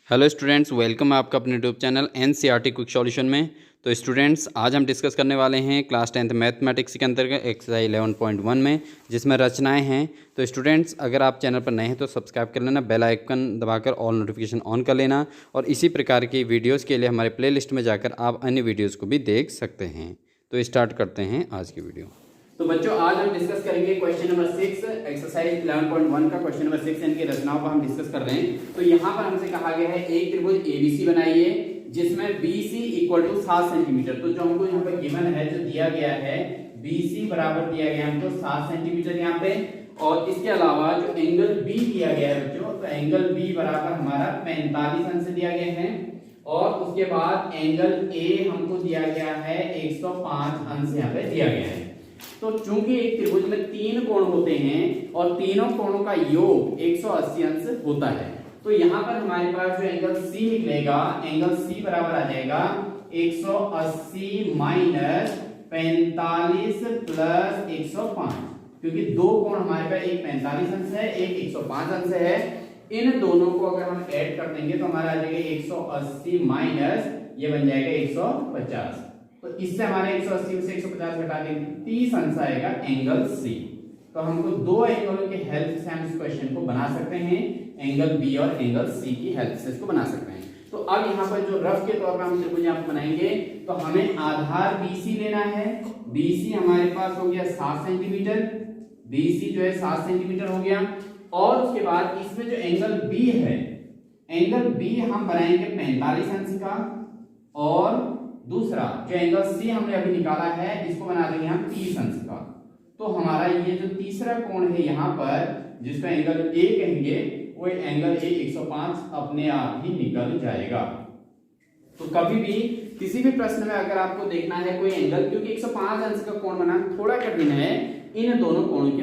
Hello students, welcome है आपका अपने YouTube channel NCERT quick solution में। तो स्टूडेंट्स, आज हम डिस्कस करने वाले हैं क्लास 10th मैथमेटिक्स के अंतर्गत एक्सरसाइज 11.1 में, जिसमें रचनाएं हैं। तो स्टूडेंट्स, अगर आप चैनल पर नए हैं तो सब्सक्राइब कर लेना, बेल आइकन दबाकर ऑल नोटिफिकेशन ऑन कर लेना, और इसी प्रकार की वीडियोज़ के लिए हमारे प्लेलिस्ट में जाकर आप अन्य वीडियोज़ को भी देख सकते हैं। तो स्टार्ट करते हैं आज की वीडियो। तो बच्चों, आज हम डिस्कस करेंगे क्वेश्चन नंबर 6, एक्सरसाइज 11.1 का क्वेश्चन नंबर 6 इनकी रचनाओं पर हम डिस्कस कर रहे हैं। तो यहाँ पर हमसे कहा गया है एक त्रिभुज एबीसी बनाइए जिसमें BC इक्वल टू 7 सेंटीमीटर। तो जो हमको यहाँ पर गिवन है, जो दिया गया है, BC बराबर दिया गया हमको 7 सेंटीमीटर यहाँ पे, और इसके अलावा जो एंगल B दिया गया है बच्चों, तो एंगल B बराबर हमारा 45 अंश दिया गया है, और उसके बाद एंगल A हमको दिया गया है 105 अंश यहाँ पे दिया गया है। तो चूंकि एक त्रिभुज में 3 कोण होते हैं और तीनों कोणों का योग 180 अंश होता है, तो यहाँ पर हमारे पास जो एंगल C निकलेगा, एंगल C बराबर आ जाएगा 180 माइनस 45 प्लस 105, क्योंकि दो कोण हमारे पास, एक 45 अंश है, एक 105 अंश है। इन दोनों को अगर हम ऐड कर देंगे तो हमारा आ जाएगा 180 माइनस ये बन जाएगा 150। तो इससे हमारे 180 में से 150 घटा देंगे, 30 अंश आएगा एंगल C। तो हमको दो एंगलों की हेल्प से हम इस क्वेश्चन को बना सकते हैं, एंगल B और एंगल C की हेल्प से इसको बना सकते हैं। तो अब यहाँ पर जो रफ के तौर पर हम त्रिभुज यहाँ पर बनाएंगे, तो हमें आधार BC लेना है। BC हमारे पास हो गया 7 सेंटीमीटर, BC जो है 7 सेंटीमीटर हो गया, और उसके बाद इसमें जो एंगल B है, एंगल B हम बनाएंगे 45 अंश का, और दूसरा जो एंगल C हमने अभी निकाला है, इसको बना देंगे हम 30 अंश का। तो हमारा ये जो तीसरा कोण है यहाँ पर, जिसका एंगल A कहेंगे, वो एंगल A 105 अपने आप ही निकल जाएगा। तो कभी भी किसी भी प्रश्न में अगर आपको देखना है कोई एंगल, क्योंकि 105 अंश का कोण बनाना थोड़ा कठिन है इन दोनों कोणों के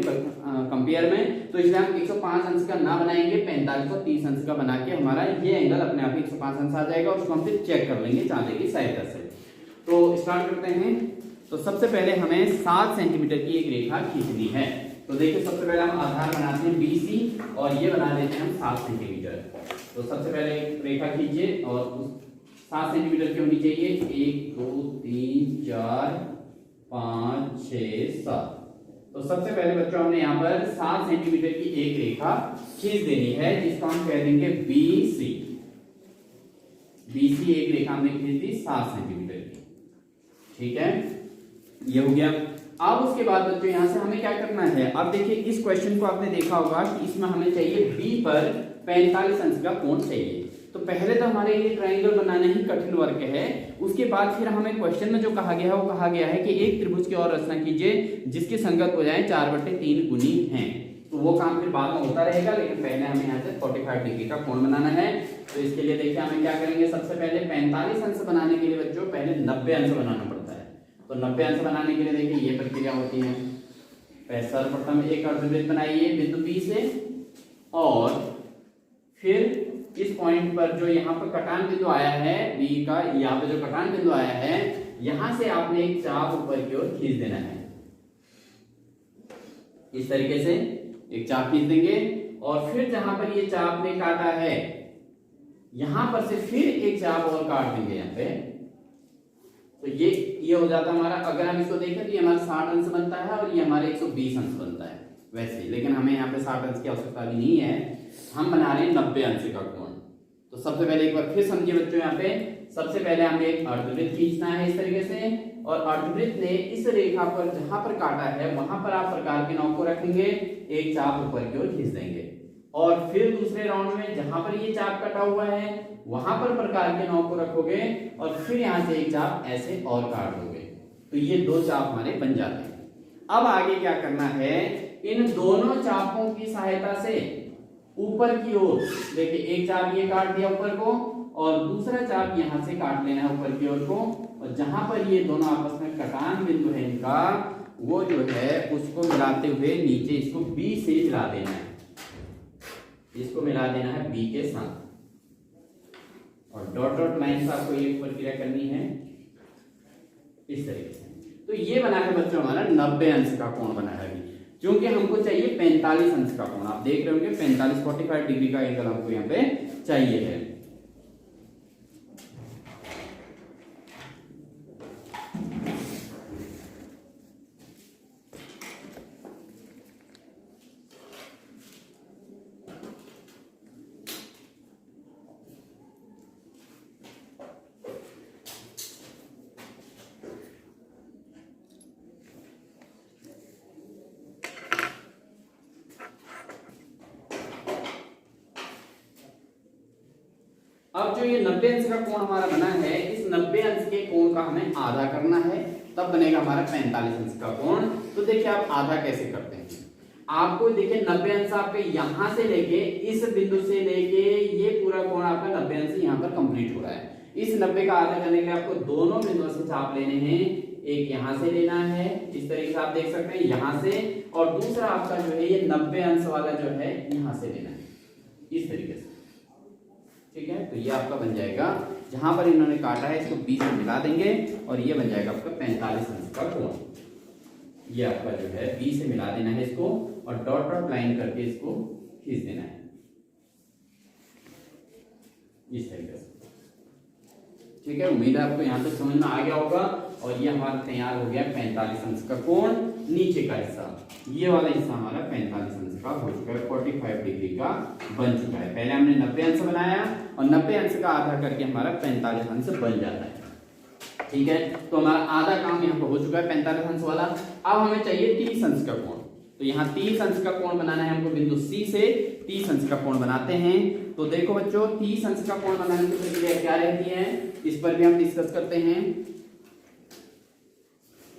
कंपेयर में, तो इसलिए हम 105 अंश का ना बनाएंगे, 45 और 30 अंश का बना के हमारा ये एंगल अपने आप 105 अंश आ जाएगा, और उसको हम फिर चेक कर लेंगे चांदे की सहायता से। तो स्टार्ट करते हैं। तो सबसे पहले हमें 7 सेंटीमीटर की एक रेखा खींचनी है। तो देखिए, सबसे पहले हम आधार बनाते हैं BC, और ये बना देते हैं हम 7 सेंटीमीटर। तो सबसे पहले एक रेखा खींचिए, और उस 7 सेंटीमीटर की होनी चाहिए। 1 2 3 4 5 6 7। तो सबसे पहले बच्चों हमने यहाँ पर 7 सेंटीमीटर की एक रेखा खींच देनी है, जिसको हम कह देंगे BC। BC एक रेखा हमने खींच दी 7 सेंटीमीटर की, ठीक है, ये हो गया। अब उसके बाद बच्चों यहाँ से हमें क्या करना है, अब देखिए इस क्वेश्चन को आपने देखा होगा कि इसमें हमें चाहिए B पर 45 अंश का कोण चाहिए। तो पहले तो हमारे लिए ट्रायंगल बनाना ही कठिन वर्क है। उसके बाद फिर हमें क्वेश्चन में जो कहा गया है, वो कहा गया है कि एक त्रिभुज की और रचना कीजिए जिसकी संगत हो जाए 4/3 गुनी है। तो वो काम फिर बाद में होता रहेगा, लेकिन पहले हमें यहाँ से 45 डिग्री का कोण बनाना है। तो इसके लिए देखिए हमें क्या करेंगे, सबसे पहले 45 अंश बनाने के लिए बच्चों पहले 90 अंश बनाना पड़ता है। तो 90 अंश बनाने के लिए देखिए ये प्रक्रिया होती है। सर्वप्रथम एक अर्धवृत्त बनाइए बिंदु P से, और फिर इस पॉइंट पर जो यहाँ पर कटान बिंदु आया है B का, यहाँ पे जो कटान बिंदु आया है, यहाँ से आपने एक चाप ऊपर की ओर खींच देना है। इस तरीके से एक चाप खींच देंगे, और फिर जहां पर ये चाप ने काटा है, यहां पर से फिर एक चाप और काट देंगे यहाँ पे। तो ये हो जाता हमारा, अगर हम इसको देखें तो ये हमारा 60 अंश बनता है, और ये हमारे 120 अंश बनता है वैसे, लेकिन हमें यहाँ पे 60 अंश की आवश्यकता भी नहीं है, हम बना रहे हैं 90 अंश का कोण। तो सबसे पहले एक बार फिर समझिए बच्चों, यहाँ पे सबसे पहले हमें एक अर्धवृत्त खींचना है इस तरीके से, और अर्धवृत्त ने इस रेखा पर जहां पर काटा है, वहां पर आप प्रकार के नौक को रखेंगे, एक चाप ऊपर की ओर खींच देंगे, और फिर दूसरे राउंड में जहां पर ये चाप कटा हुआ है, वहां पर प्रकार के नौक को रखोगे, और फिर यहां से एक चाप ऐसे और काट दोगे। तो ये दो चाप हमारे बन जाते हैं। अब आगे क्या करना है, इन दोनों चापों की सहायता से ऊपर की ओर देखिए, एक चाप ये काट दिया ऊपर को, और दूसरा चाप यहां से काट लेना है ऊपर की ओर को, और जहां पर ये दोनों आपस में कटान बिंदु है इनका, वो जो है उसको मिलाते हुए नीचे इसको B से मिला देना है, इसको मिला देना है B के साथ, और डॉट डॉट लाइन से आपको ये प्रक्रिया करनी है इस तरीके से। तो ये बना है बच्चों हमारा 90 अंश का कोण बना है। क्योंकि हमको चाहिए 45 अंश का कोण, आप देख रहे होंगे 45 45 डिग्री का एंगल हमको यहाँ पे चाहिए है। अब जो ये 90 अंश का कोण हमारा बना है, इस 90 अंश के कोण का हमें आधा करना है, तब बनेगा हमारा 45 अंश का कोण। तो देखिए आप आधा कैसे करते हैं। आपको देखिए 90 अंश आपके यहां से लेके इस बिंदु से लेके ये पूरा कोण आपका 90 अंश यहां पर कंप्लीट हो रहा है। इस 90 का आधा करने के लिए आपको दोनों बिंदुओं से चाप लेने हैं। एक यहां से लेना है, इस तरीके से आप देख सकते हैं यहां से, और दूसरा आपका जो है ये 90 अंश वाला जो है यहां से लेना है, इस तरीके से। ठीक है, तो ये आपका बन जाएगा, जहां पर इन्होंने काटा है इसको 20 से मिला देंगे और ये बन जाएगा आपका 45 अंश का कोण। ये आपका जो है 20 से मिला देना है इसको और डॉट डॉट लाइन करके इसको खींच देना है इस तरीके से। ठीक है, उम्मीद है आपको यहाँ तक समझ में आ गया होगा। और ये हमारा तैयार हो गया 45 अंश का कोण। नीचे का हिस्सा, ये वाला हिस्सा हमारा 45 अंश का हो चुका है, 45 डिग्री का बन चुका है। पहले हमने 90 अंश बनाया और 90 अंश का आधा करके हमारा 45 अंश बन जाता है। ठीक है, तो हमारा आधा काम यहाँ पर हो चुका है 45 अंश वाला। अब हमें चाहिए 30 अंश का कोण। तो यहाँ 30 अंश का कोण बनाना है हमको, बिंदु सी से 30 अंश का कोण बनाते हैं। तो देखो बच्चों, 30 अंश का कोण बनाने की प्रक्रिया क्या रहती है, इस पर भी हम डिस्कस करते हैं।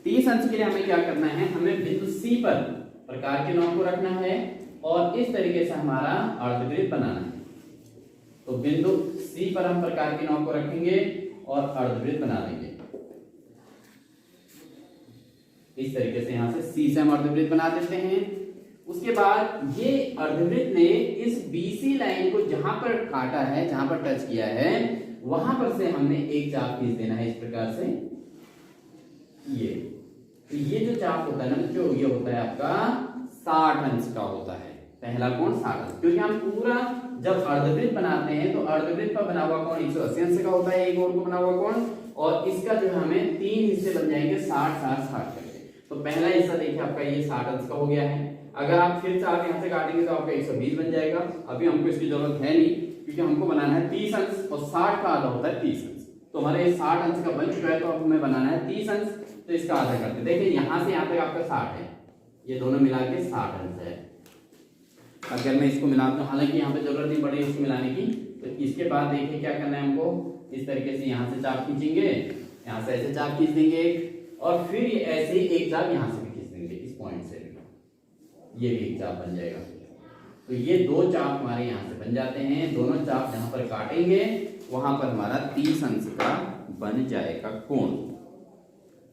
30 अंश के लिए हमें क्या करना है, हमें बिंदु सी पर प्रकार के नौ को रखना है और इस तरीके से हमारा अर्धवृत्त बनाना है। तो बिंदु सी पर हम प्रकार के नौ को रखेंगे और अर्धवृत्त बना देंगे इस तरीके से। यहां से सी से हम अर्धवृत्त बना देते हैं। उसके बाद ये अर्धवृत्त ने इस बीसी लाइन को जहां पर काटा है, जहां पर टच किया है, वहां पर से हमने एक चाप खींच देना है इस प्रकार से। ये जो चाप होता है ना बच्चों, ये होता है आपका 60 अंश का होता है। पहला कोण 60 अंश, क्योंकि हम पूरा जब अर्धवृत्त बनाते हैं तो अर्धवृत्त पर बना हुआ कोण 180 अंश का होता है, एक ओर को बना हुआ कोण। और इसका जो हमें 3 हिस्से बन जाएंगे 60 60 60 करके। तो पहला हिस्सा देखिए आपका ये 60 अंश का हो गया है। अगर आप फिर से आप यहाँ से काटेंगे तो आपका 120 बन जाएगा। अभी हमको इसकी जरूरत है नहीं, क्योंकि हमको बनाना है 30 अंश और 60 का आधा होता है 30 अंश। तो हमारे 60 अंश का बन चुका है, तो अब हमें बनाना है 30 अंश। तो इसका आधा करते हैं। देखिए यहाँ से यहाँ तक आपका 60 है, ये दोनों मिला के 60 अंश है। अगर मैं इसको मिलाता हूँ, हालांकि यहाँ पे जरूरत नहीं पड़ेगी इसको मिलाने की। तो इसके बाद देखिए क्या करना है हमको, इस तरीके से यहाँ से चाप खींचेंगे, यहाँ से ऐसे चाप खींच देंगे एक, और फिर ये ऐसे ही एक चाप यहाँ से भी खींच देंगे इस पॉइंट से भी, ये भी एक चाप बन जाएगा। तो ये दो चाप हमारे यहाँ से बन जाते हैं। दोनों चाप जहाँ पर काटेंगे वहां पर हमारा 30 अंश का बन जाएगा कोण।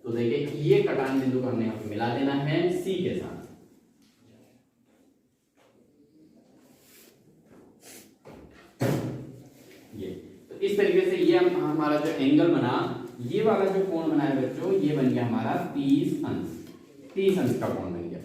तो देखिए ये कटान बिंदु को हमने यहाँ पे मिला देना है सी के साथ। ये तो इस तरीके से ये हमारा जो एंगल बना, ये वाला जो कोण बना है बच्चों, ये बन गया हमारा 30 अंश। 30 अंश का कोण बन गया।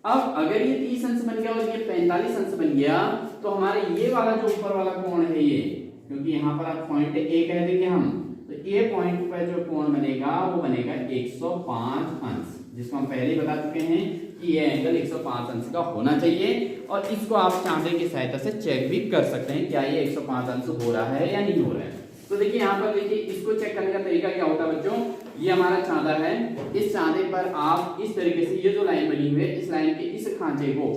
अब अगर ये 30 अंश बन गया और ये 45 अंश बन गया, तो हमारे ये वाला जो ऊपर वाला कोण है ये, क्योंकि यहाँ पर आप पॉइंट ए कह देंगे हम, तो ये पॉइंट पर जो कोण बनेगा वो बनेगा 105 अंश, जिसको हम पहले ही बता चुके हैं कि ये एंगल 105 अंश का होना चाहिए। और इसको आप चांदे की सहायता से चेक भी कर सकते हैं क्या ये 105 अंश हो रहा है या नहीं हो रहा है। तो देखिए यहाँ पर देखिए, इसको चेक करने का तरीका क्या होता है बच्चों, ये हमारा चांदा है। इस चांदे पर आप इस तरीके से, ये जो लाइन बनी हुई है, इस लाइन के इस खांचे को,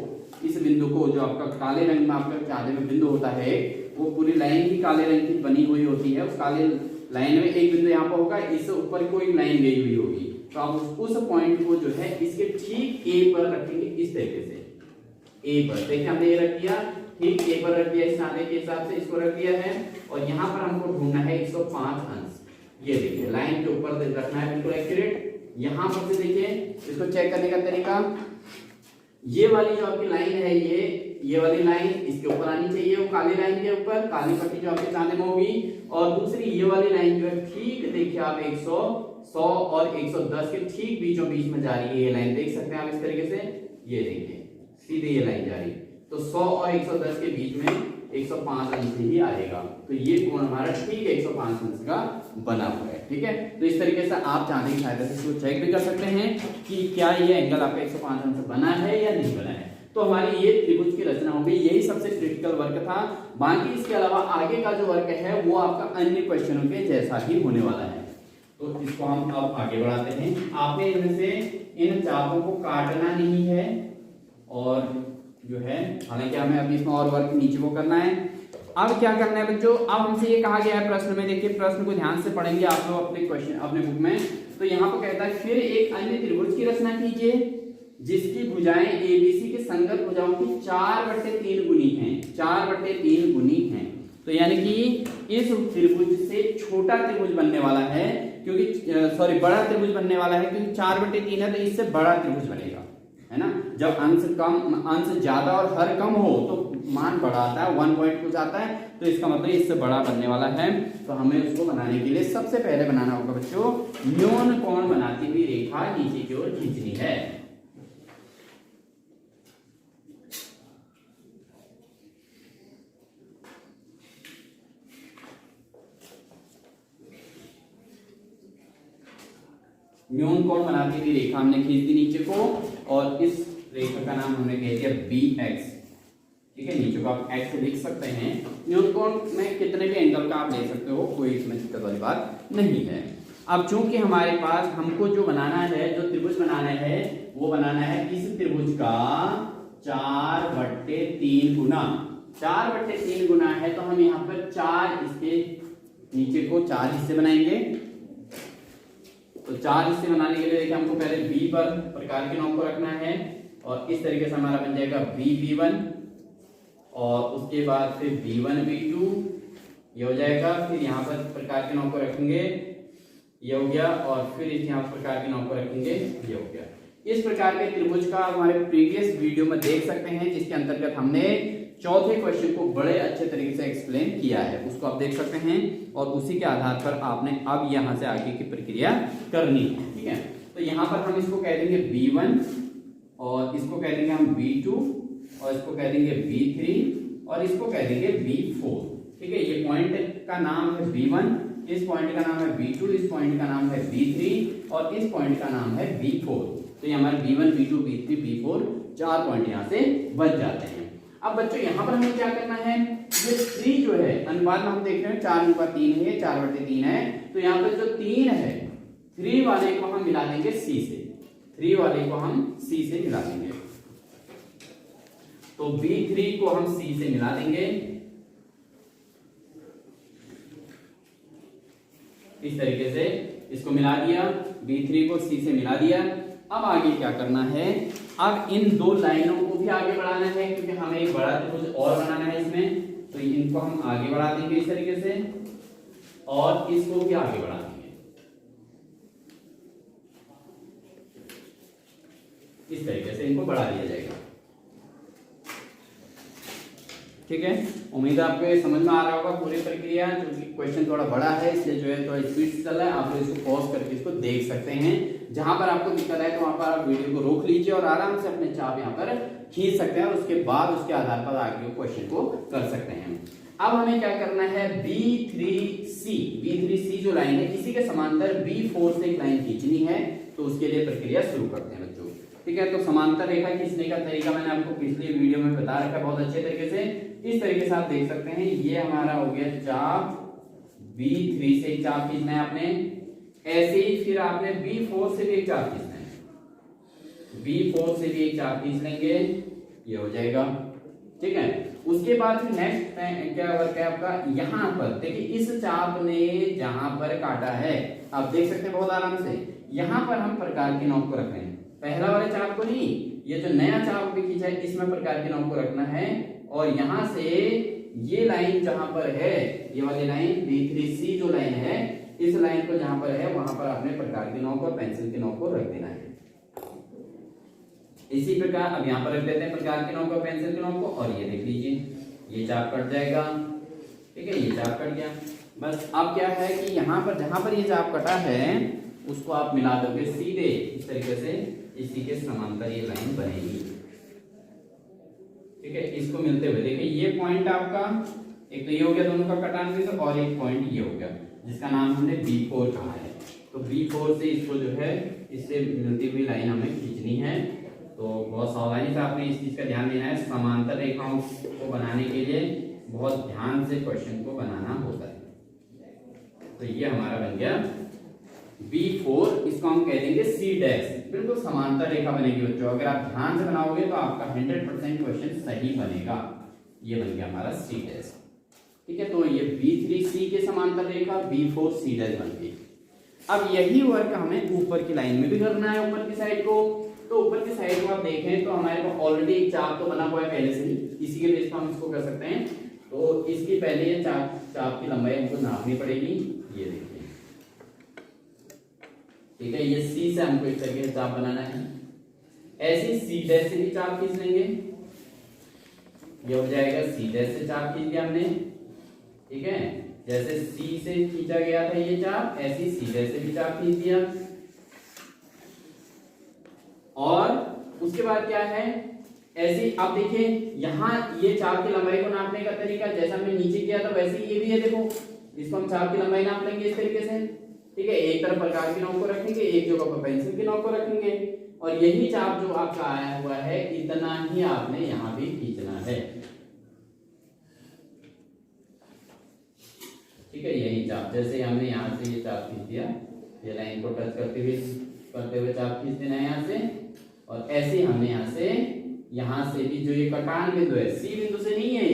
इस बिंदु को, जो आपका काले रंग में आपका चांदे में बिंदु होता है, वो पूरी लाइन ही काले रंग की बनी हुई होती है। उस काले लाइन में एक बिंदु यहाँ पर होगा, इस ऊपर कोई लाइन गई हुई होगी, तो आप उस पॉइंट को जो है इसके ठीक ए पर रखेंगे इस तरीके से। ए पर देखिए हमने ये रख दिया, ठीक ए पर रख दिया, इस चांदे के हिसाब से इसको रख दिया है। और यहाँ पर हमको ढूंढना है 105 अंश। ये देखिए लाइन के ऊपर रखना है बिल्कुल एक्यूरेट। यहाँ पर से देखिए इसको चेक करने का तरीका, ये वाली जो आपकी लाइन है, ये वाली लाइन इसके ऊपर आनी चाहिए, वो काली लाइन के ऊपर, काली पट्टी जो आपके चांदे में होगी। और दूसरी ये वाली लाइन जो है ठीक देखिए आप 100 और 110 के ठीक बीचों बीच में जा रही है ये लाइन, देख सकते हैं आप इस तरीके से। ये देखिए सीधे ये लाइन जा रही है, तो 100 और 110 के बीच में 105 अंश ही आएगा। तो ये कोण हमारा ठीक 105 अंश का बना हुआ है। ठीक है, तो इस तरीके से आप चांदे की सहायता से इसको चेक भी कर सकते हैं कि क्या ये एंगल आपका 105 अंश बना है या नहीं बना है। तो हमारी ये त्रिभुज की रचना होगी, यही सबसे क्रिटिकल वर्क था। बाकी इसके अलावा आगे का जो वर्क है वो आपका अन्य क्वेश्चनों के जैसा ही होने वाला है। तो इसको हम अब आगे बढ़ाते हैं। आपने इनमें से इन चापों को काटना नहीं है, और जो है हालांकि हमें अभी इसमें और वर्क नीचे को करना है। अब क्या करना है बच्चों, अब हमसे ये कहा गया है प्रश्न में, देखिए प्रश्न को ध्यान से पढ़ेंगे आप लोग अपने क्वेश्चन अपने बुक में। तो यहाँ पर कहता है फिर एक अन्य त्रिभुज की रचना कीजिए जिसकी भुजाएं एबीसी के संगत भुजाओं की 4/3 गुनी हैं, 4/3 गुनी हैं। तो यानी कि इस त्रिभुज से छोटा त्रिभुज बनने वाला है, क्योंकि बड़ा त्रिभुज बनने वाला है, क्योंकि 4/3 है तो इससे बड़ा त्रिभुज बनेगा, है ना। जब अंश ज्यादा और हर कम हो तो मान बड़ा आता है, 1 पॉइंट कुछ आता है, तो इसका मतलब इससे बड़ा बनने वाला है। तो हमें उसको बनाने के लिए सबसे पहले बनाना होगा बच्चों, न्यून कोण बनाती हुई रेखा नीचे की ओर खींचनी है। न्यून कोण बनाती हुई रेखा हमने खींच दी नीचे को, और इस रेखा का नाम हमने कह दिया BX, ठीक है। नीचे को आप X लिख सकते हैं। न्यून कोण में कितने भी एंगल का आप ले सकते हो, कोई इसमें दिक्कत वाली बात नहीं है। अब चूंकि हमारे पास हमको जो बनाना है, जो त्रिभुज बनाना है, वो बनाना है इस त्रिभुज का 4/3 गुना, 4/3 गुना है, तो हम यहाँ पर 4 इसके नीचे को 4 हिस्से बनाएंगे। तो 4 हिस्से बनाने के लिए देखिए हमको पहले B पर प्रकार के नौ को रखना है, और इस तरीके से हमारा बन जाएगा B1, और उसके बाद फिर B1B2 ये हो जाएगा। फिर यहाँ पर प्रकार के नौ को रखेंगे, ये हो गया, और फिर इस यहाँ प्रकार के नौ को रखेंगे, ये हो गया। इस प्रकार के त्रिभुज का हमारे प्रीवियस वीडियो में देख सकते हैं, जिसके अंतर्गत हमने चौथे क्वेश्चन को बड़े अच्छे तरीके से एक्सप्लेन किया है, उसको आप देख सकते हैं। और उसी के आधार पर आपने अब यहाँ से आगे की प्रक्रिया करनी है, ठीक है। तो यहाँ पर हम इसको कह देंगे B1, और इसको कह देंगे हम B2, और इसको कह देंगे B3, और इसको कह देंगे B4, ठीक है। ये पॉइंट का नाम है B1, इस पॉइंट का नाम है B2, इस पॉइंट का नाम है B3, और इस पॉइंट का नाम है B4। तो ये हमारे B1, B2, B3, B4 4 point यहाँ से बच जाते हैं। अब बच्चों यहाँ पर हमें क्या करना है, ये 3 जो है अनुपात में हम देख रहे हैं 4:3 है, 4/3 है। तो यहाँ पर जो 3 है, 3 वाले को हम मिला देंगे C से, 3 वाले को हम C से मिला देंगे। तो B3 को हम C से मिला देंगे, इस तरीके से इसको मिला दिया, B3 को C से मिला दिया। अब आगे क्या करना है, अब इन 2 लाइनों को भी आगे बढ़ाना है, क्योंकि हमें एक बड़ा त्रिभुज और बनाना है इसमें। तो इनको हम आगे बढ़ा देंगे इस तरीके से, और इसको भी आगे बढ़ा देंगे इस तरीके से, इनको बढ़ा दिया जाएगा, ठीक है। उम्मीद है आपको समझ में आ रहा होगा पूरी प्रक्रिया, क्योंकि क्वेश्चन थोड़ा बड़ा है, इसलिए जो है थोड़ा स्पीड से चल रहा है। आप लोग इसको पॉज करके इसको देख सकते हैं। जहां पर आपको दिक्कत है तो वहां पर आप वीडियो को रोक लीजिए और आराम से अपने चाप यहाँ पर खींच सकते हैं, और उसके बाद उसके आधार पर आगे क्वेश्चन को कर सकते हैं। अब हमें क्या करना है, B3C जो लाइन है, इसी के समांतर B4 से एक लाइन खींचनी है। तो उसके लिए प्रक्रिया शुरू करते हैं बच्चों, ठीक है। तो समांतर रेखा खींचने का तरीका मैंने आपको पिछले वीडियो में बता रखा है बहुत अच्छे तरीके से। इस तरीके से आप देख सकते हैं, ये हमारा हो गया चाप, B3 से एक चाप खींचना है आपने, ऐसे ही फिर आपने B4 से भी एक चाप खींचना है, B4 से भी एक चाप खींच लेंगे, ये हो जाएगा, ठीक है। उसके बाद फिर नेक्स्ट क्या वर्क है आपका, यहाँ पर देखिए इस चाप ने जहां पर काटा है, आप देख सकते हैं बहुत आराम से, यहाँ पर हम प्रकार की नोक को रख रहे हैं, पहला वाले चाप को नहीं, ये जो नया चाप भी खींचा है इसमें प्रकार की नोक को रखना है। और यहां से ये लाइन जहां पर है, ये वाली लाइन B3C जो लाइन है, इस लाइन को जहां पर है वहां पर आपने प्रकार की नोक और पेंसिल की नोक को रख देना है। इसी प्रकार अब यहाँ पर रख देते हैं प्रकार की नोक और पेंसिल की नोक को, और ये देख लीजिए ये चाप कट जाएगा, ठीक है, ये चाप कट गया। बस अब क्या है कि यहाँ पर जहां पर ये चाप कटा है उसको आप मिला दोगे सीधे इस तरीके से, इसी के समांतर ये लाइन बनेगी, ठीक है। इसको मिलते हुए देखिए ये पॉइंट आपका, एक तो ये हो गया दोनों का कटान, और एक पॉइंट ये हो गया जिसका नाम हमने B4 कहा है। तो B4 से इसको जो है इससे मिलती हुई लाइन हमें खींचनी है। तो बहुत सावधानी से आपने इस चीज का ध्यान देना है, समांतर रेखाओं को बनाने के लिए बहुत ध्यान से क्वेश्चन को बनाना होता है। तो ये हमारा बन गया B4, इसको हम कह देंगे C', बिल्कुल समांतर रेखा बनेगी बच्चों। अगर आप ध्यान से बनाओगे तो आपका 100% क्वेश्चन सही बनेगा। ये बन गया हमारा C'। ठीक है। तो ये B3C के समांतर रेखा B4C' बन गई। अब यही वर्क हमें ऊपर की लाइन में भी करना है, ऊपर की साइड को। तो ऊपर की साइड को आप देखें तो हमारे पास ऑलरेडी एक चाप तो बना हुआ है पहले से ही, इसी के बेस पर हम इसको कर सकते हैं। तो इसकी पहले ये चाप की लंबाई हमको नापनी पड़ेगी, ये देखिए, ठीक है। ये C से हमको इस तरीके से चाप बनाना है। ऐसे C' से भी चाप खींच लेंगे, ये हो जाएगा C' से चाप खींच लिया हमने, ठीक है। जैसे C से खींचा गया था ये चाप, ऐसे ही C' से भी चाप खींच दिया। और उसके बाद क्या है, ऐसे आप देखिए यहाँ ये चाप की लंबाई को नापने का तरीका जैसा हमने नीचे किया था वैसे ही ये भी है। देखो इसको हम चाप की लंबाई नाप लेंगे इस तरीके से, ठीक है। एक तरफ प्रकार की नोक को रखेंगे, एक जगह पर पेंसिल की नोक को रखेंगे, और यही चाप जो आपका आया हुआ है इतना ही आपने यहाँ भी खींचना है, ठीक है। यही चाप जैसे हमने यहाँ से ये चाप खींच दिया, ये लाइन को टच करते हुए चाप खींच देना है यहाँ से। और ऐसे हमने यहाँ से भी जो ये कटान बिंदु है, सी बिंदु से नहीं है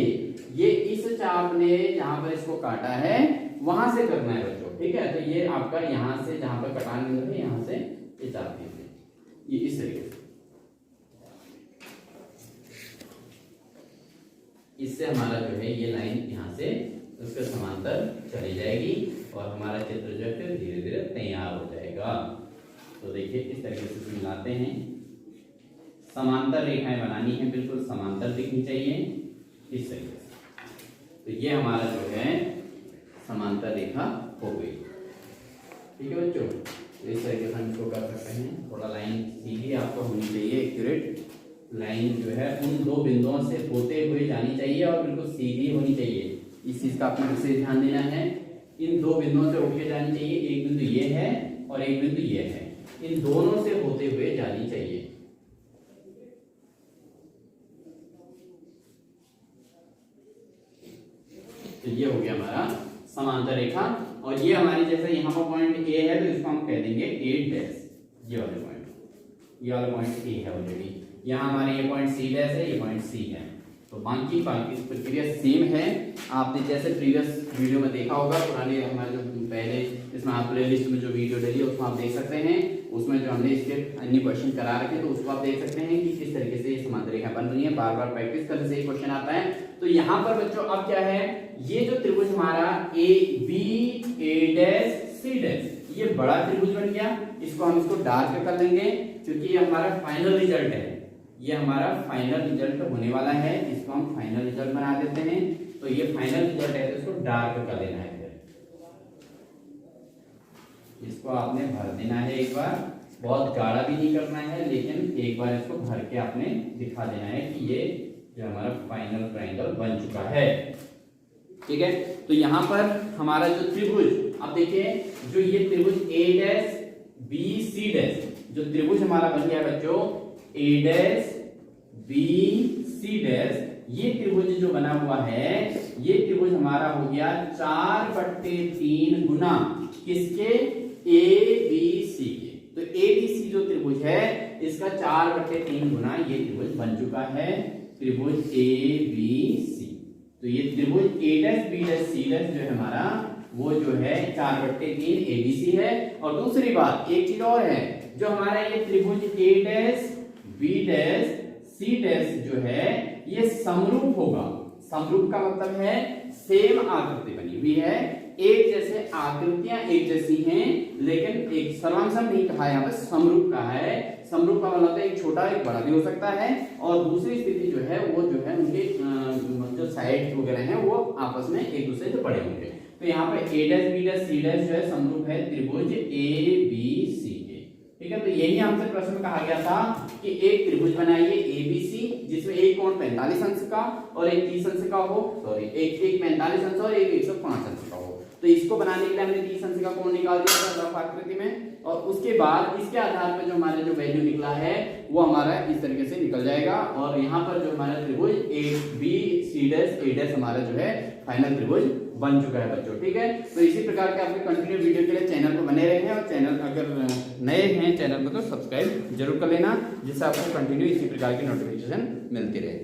ये इस चाप ने जहां पर इसको काटा है वहां से करना है बच्चों, ठीक है। तो ये आपका यहाँ से जहां पर कटान बिंदु है यहाँ से ये चाप खींच दें, ये इस तरीके से। इससे हमारा जो है ये लाइन यहाँ से उसके समांतर चली जाएगी और हमारा चित्र जो है फिर धीरे धीरे तैयार हो जाएगा। तो देखिए इस तरीके से मिलाते हैं, समांतर रेखाएं बनानी है, बिल्कुल समांतर दिखनी चाहिए इस तरीके से। तो ये हमारा जो है समांतर रेखा हो गई, ठीक है बच्चों। तो इस तरीके से हम इसको कर सकते हैं। थोड़ा लाइन सीधी आपको होनी चाहिए, एक्यूरेट लाइन जो है उन दो बिंदुओं से होते हुए जानी चाहिए और बिल्कुल सीधी होनी चाहिए। इस चीज का आपको विशेष ध्यान देना है। इन दो बिंदुओं से होके जानी चाहिए, एक बिंदु ये है और एक बिंदु ये है, इन दोनों से होते हुए जानी चाहिए। तो ये हो गया हमारा समांतर रेखा। और ये हमारी जैसे यहाँ पर पॉइंट ए है तो इसको हम कह देंगे A', ये वाले पॉइंट, ये वाला पॉइंट ए है ऑलरेडी। यहाँ हमारे ये पॉइंट C' है, ये पॉइंट C है। तो बाकी प्रक्रिया सेम है। आपने जैसे प्रीवियस वीडियो में देखा होगा, पुराने हमारे जो पहले इसमें आप प्लेलिस्ट में जो वीडियो डली है उसको आप देख सकते हैं, उसमें जो हमने इसके अन्य क्वेश्चन करा रखे तो उसको आप देख सकते हैं कि किस तरीके से ये समांतर रेखा बन रही है। बार बार प्रैक्टिस करने से ये क्वेश्चन आता है। तो यहाँ पर बच्चों अब क्या है, ये जो त्रिभुज हमारा A', ये बड़ा त्रिभुज बन गया। इसको हम इसको डार्क कर लेंगे क्योंकि ये हमारा फाइनल रिजल्ट है, ये हमारा फाइनल रिजल्ट होने वाला है। इसको हम फाइनल रिजल्ट बना देते हैं। तो ये फाइनल रिजल्ट है तो इसको डार्क कर देना है, इसको आपने भर देना है एक बार, बहुत गाढ़ा भी नहीं करना है लेकिन एक बार इसको भर के आपने दिखा देना है कि ये जो हमारा फाइनल ट्रायंगल बन चुका है, ठीक है। तो यहाँ पर हमारा जो त्रिभुज, अब देखिए जो ये त्रिभुज A', BC', जो त्रिभुज हमारा बन गया बच्चों A', BC', ये त्रिभुज जो बना हुआ है ये त्रिभुज हमारा हो गया 4/3 गुना किसके, ABC के। तो ABC जो त्रिभुज है इसका 4/3 गुना ये त्रिभुज बन चुका है, त्रिभुज ABC। तो ये त्रिभुज A', B', C' जो है हमारा वो जो है 4/3 ABC है। और दूसरी बात एक चीज और है, जो हमारा ये त्रिभुज A', B', C' जो है ये समरूप होगा। समरूप का मतलब है सेम आकृति बनी हुई है, एक जैसे आकृतियां एक जैसी हैं लेकिन एक सर्वांगसम नहीं कहा, यहाँ पे समरूप कहा है। समरूप का मतलब है एक छोटा एक बड़ा भी हो सकता है। और दूसरी स्थिति जो है वो जो है उनके जो साइड वगैरह हैं वो आपस में एक दूसरे से बड़े होंगे। तो यहाँ पे A', B', C' जो है समरूप है त्रिभुज ABC के, ठीक है। तो यही हमसे प्रश्न कहा गया था कि एक त्रिभुज बनाइए ABC जिसमें एक कोण 45 अंश का और एक 30 अंश का हो, सॉरी एक 45 अंश और एक 105 अंश का हो। तो इसको बनाने के लिए हमने 30 अंश का कोण निकाल दिया था रफ आकृति में, और उसके बाद इसके आधार पर जो हमारा जो वैल्यू निकला है वो हमारा इस तरीके से निकल जाएगा। और यहाँ पर जो हमारा त्रिभुज ABC' हमारा जो है फाइनल त्रिभुज बन चुका है बच्चों, ठीक है। तो इसी प्रकार के आपके कंटिन्यू वीडियो के लिए चैनल पर बने रहें, और चैनल अगर नए हैं चैनल को तो सब्सक्राइब जरूर कर लेना, जिससे आपको कंटिन्यू इसी प्रकार की नोटिफिकेशन मिलती रहे।